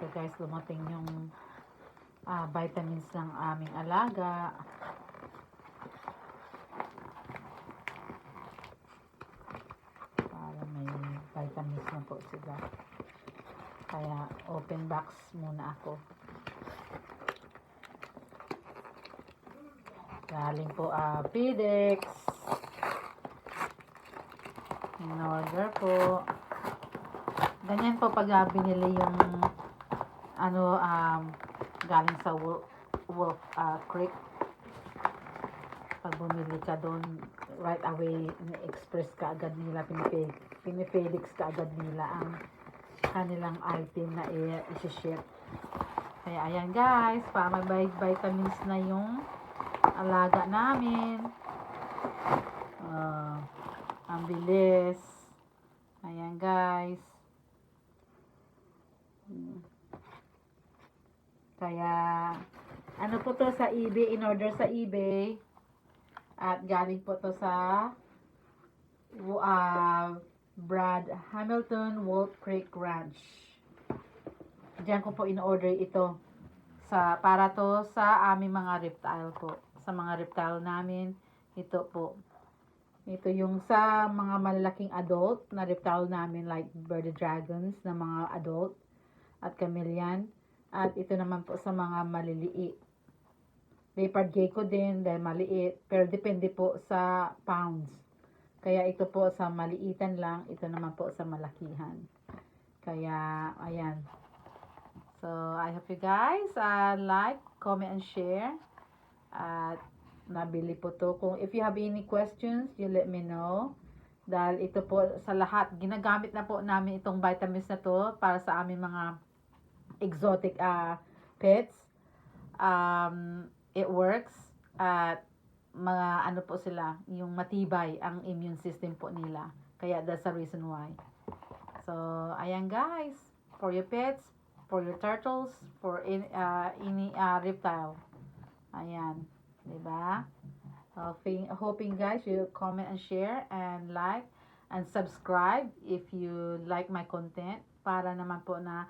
guys, lumating yung vitamins ng aming alaga. Para may vitamins na po sila. Kaya open box muna ako. Galing po Pidex. In order po. Ganyan po pag binili yung galing sa Wolf Creek. Pag bumili ka doon, right away, express ka agad nila, pinifedix ka agad nila ang kanilang item na i-ship. Kaya ayan guys, para may vitamins na yung alaga namin. Ang bilis. Ayan guys. Kaya ano po to sa eBay, in order sa eBay. At galing po to sa Brad Hamilton Wolf Creek Ranch. Diyan ko po in-order ito para to sa aming mga reptile po. Sa mga reptile namin, ito po. Ito yung sa mga malalaking adult na reptile namin, like bird dragons na mga adult at chameleon. At ito naman po sa mga maliliit. Leopard gecko din dahil maliit, pero depende po sa pounds. Kaya ito po sa maliitan lang, ito naman po sa malakihan. Kaya ayan. So I hope you guys like, comment and share. At nabili po to. Kung if you have any questions, you let me know. Dahil ito po sa lahat, ginagamit na po namin itong vitamins na to para sa aming mga exotic pets. It works. At mga ano po sila, yung matibay ang immune system po nila. Kaya that's the reason why. So, ayan guys, for your pets, for your turtles, for any reptile. Ayan, diba? Hoping guys you comment and share and like and subscribe if you like my content para naman po na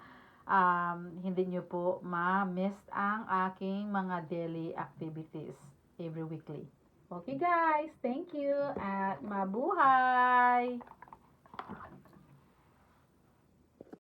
hindi nyo po ma-miss ang aking mga daily activities every weekly. Okay guys, thank you at mabuhay!